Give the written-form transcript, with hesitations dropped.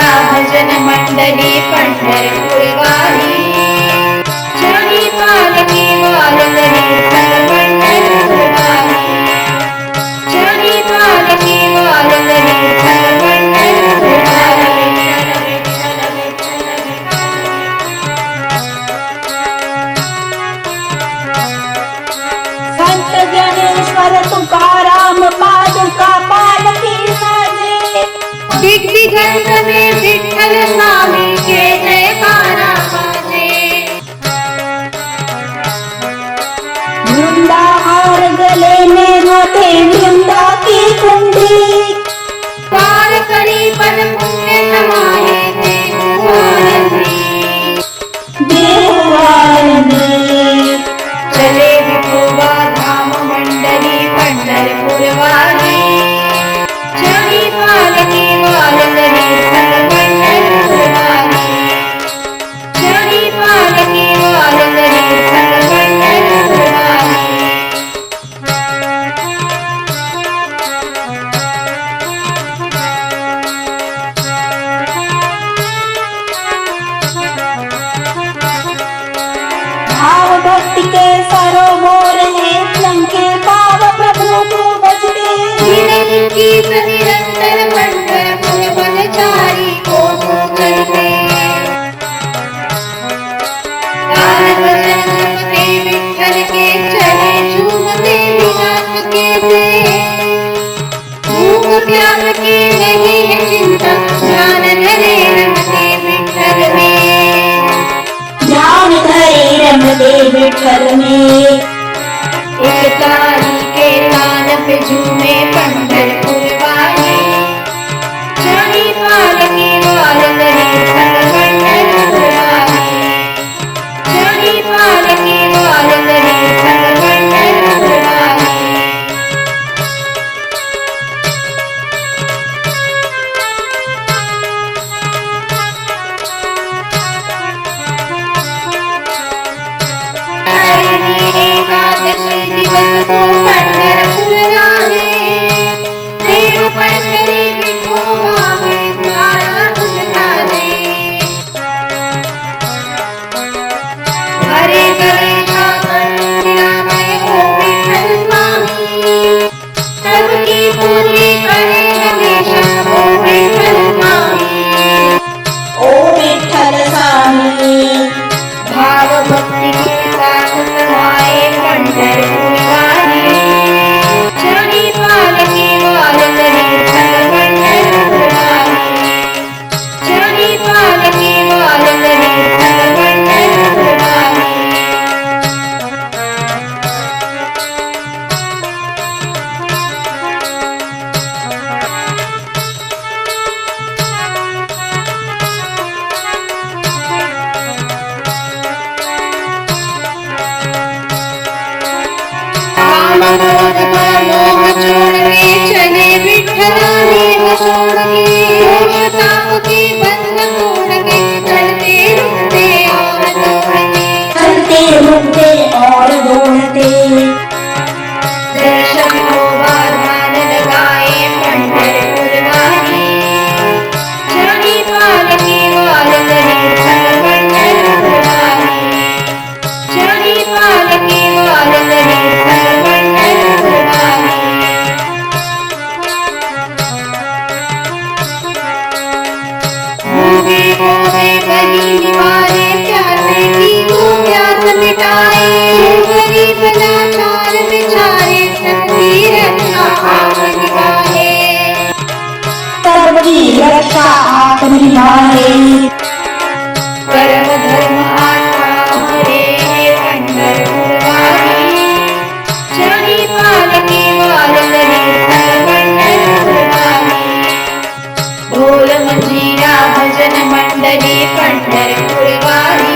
भजन मंडली पंढरपुरवारी चढ़ी पालकी वारंगरी पंढरपुरवारी चढ़ी पालकी वारंगरी पंढरपुरवारी। संत ज्ञानेश्वर तुकाराम पादुका पालकी साजे दिग्विजय में विठ्ठल स्वामी के जयकारा बाजे। वृंदा हार गले में माथे वृंदा की कुंडी पार करी पद पुण्य समाये देवानंदी चले विठोबा धाम मंडली पंढरपुरवारी चढ़ी पालकी वारंगरी पंढरपुरवारी चढ़ी पालकी वारंगरी पंढरपुरवारी। भाव भक्ति के सरोवर है लंके पाव प्रभु को बजते गीत निरंतर पंढरपुर बनचारी को करते गान भजन जपते विठ्ठल के चले झूमते विनाश के से भूख प्यास की नहीं है चिंता ध्यान धरे रमते विठ्ठल में ध्यान धरे रमते विठ्ठल में। एक तारी के तान पे झूमे पंढरपुरवारी चढ़ी पालकी वारंगरी पंढरपुरवारी चढ़ी पालकी वारंगरी पंढरपुरवारी। एकादशी दिवस को पंढरपुर लागे देव पंढरी विठोबा में द्वारा उजलाले हरे गणेशा कंदिरामय हो विठ्ठल स्वामी सबकी पूरी करे हमेशा हो विठ्ठल स्वामी ओ विठ्ठल स्वामी भाव भक्ति के साथ समाये पंढरपुरवारी चढ़ी पालकी वारंगरी पंढरपुरवारी चढ़ी पालकी वारंगरी पंढरपुरवारी। मोह छोड़ के चले विठ्ठलानी छोड़ के मोह ताप के बंधन तोड़ के चलते रुकते और दौड़ते चलते रुकते और दौड़ते दर्शन को ध्यान लगाए पंढरपुरवारी चढ़ी पालकी वारंगरी पंढरपुरवारी चढ़ी पालकी वारंगरी पंढरपुरवारी। भूखे भोगे बलि निवारे प्यासे की वो प्यास मिटाए गरीब लाचार बेचारे सबकी रक्षा आप निभाए सर्वकी रक्षा आप निभाए। कर्म धर्म आत्मा हरे पंढरपुरवारी चढ़ी पालकी वारंगरी पंढरपुरवारी ढोल मंजीरा भजन मंडली पंढरपुरवारी